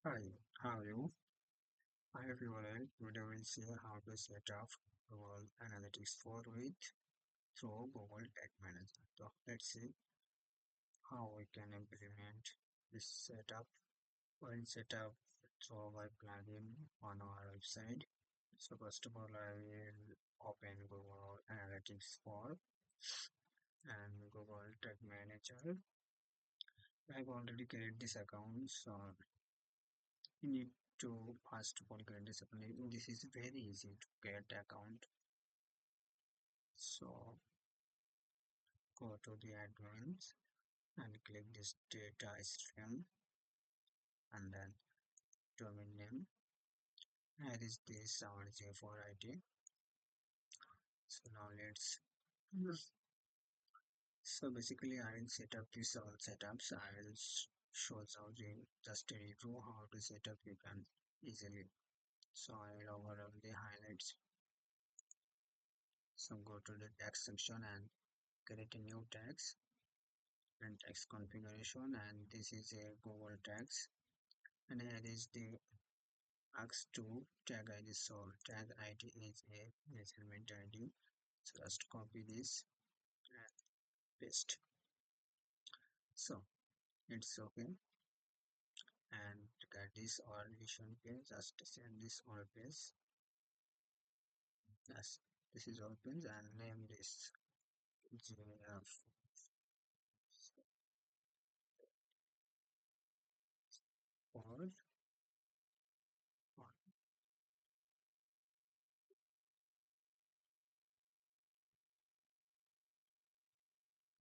Hi, how are you? I hope you are well. Today we'll see how to set up Google Analytics 4 with through Google Tag Manager. So let's see how we can implement this setup. We'll set up through by plugin on our website. So first of all, I will open Google Analytics 4 and Google Tag Manager. I've already created this account, so you need to first of all create this account. This is very easy to create the account. So go to the advanced and click this data stream and then domain name. Here is this our GA4 ID. So now let's so basically I will set up this all setups. I will show how you just a review how to set up you can easily. So I will overall the highlights. So go to the text section and create a new text and text configuration, and this is a Google text, and here is the ask to tag ID. So tag ID is a measurement ID. So just copy this and paste. So it's okay. And get this or vision page. Just send this all page. Yes, this is all page and name this GA4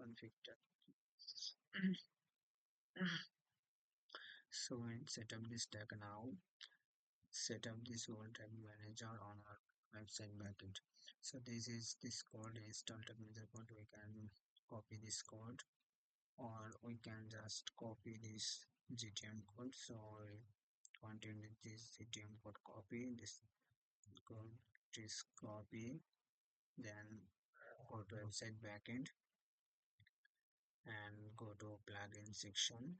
configured. So and set up this tag now. Set up this whole tag manager on our website backend. So this code is tag manager code. We can copy this code or we can just copy this GTM code. So I'll continue this GTM code copy this code this copy, then go to website backend and go to plugin section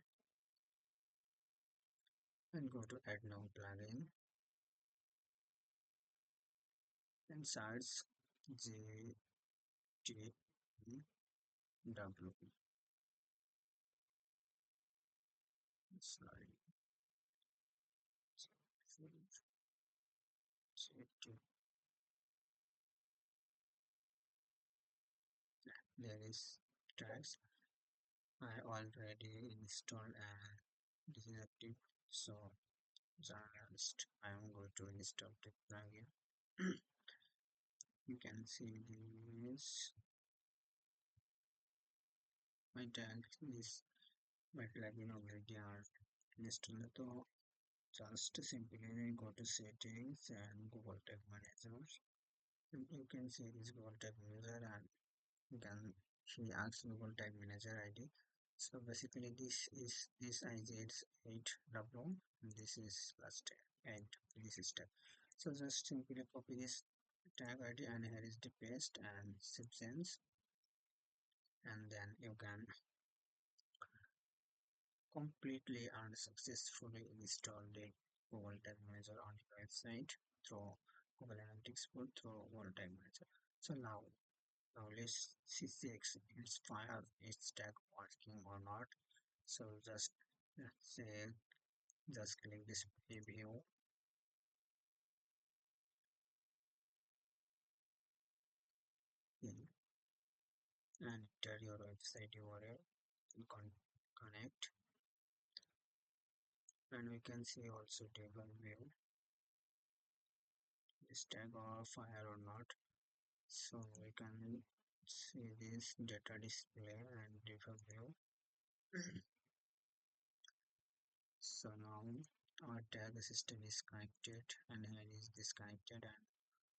and go to add now plugin and search GTM sorry there is tags I already installed and this is active. So just I am going to install the plugin. You can see this my tag is my plugin already are installed. So just simply go to settings and Google Tag Manager. You can see this Google Tag Manager and you can see ask Google Tag Manager ID. So basically this ID is 8W and this is plus tag and this is tag. So just simply copy this tag ID and here is the paste and substance, and then you can completely and successfully install the Google Tag Manager on your website through Google Analytics through Google Tag Manager. So now let's see its fire its tag working or not. So just say just click this preview and enter your website URL and connect, and we can see also table view this tag or fire or not. So we can see this data display and data view. So now our tag system is connected and here is disconnected, and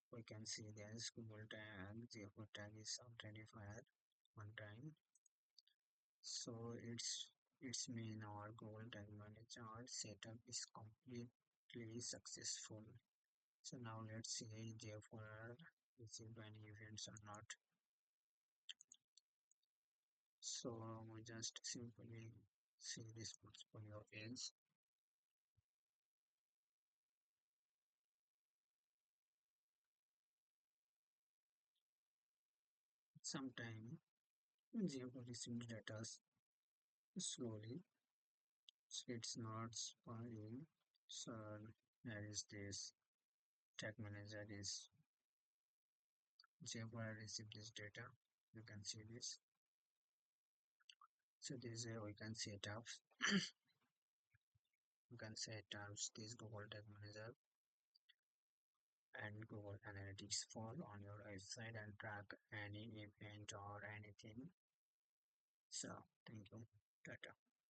we can see there's Google tag GA4 tag is already fired one time. So it's mean our Google tag manager setup is completely successful. So now let's see GA4 received any events or not. So we just simply see this portfolio page Sometime GA4 received data slowly, so it's not spoiling. So there is this tag manager is GA4 received this data. You can see this. So this we can set up. You can set up this Google Tag Manager and Google Analytics for on your website and track any event or anything. So thank you. Tata.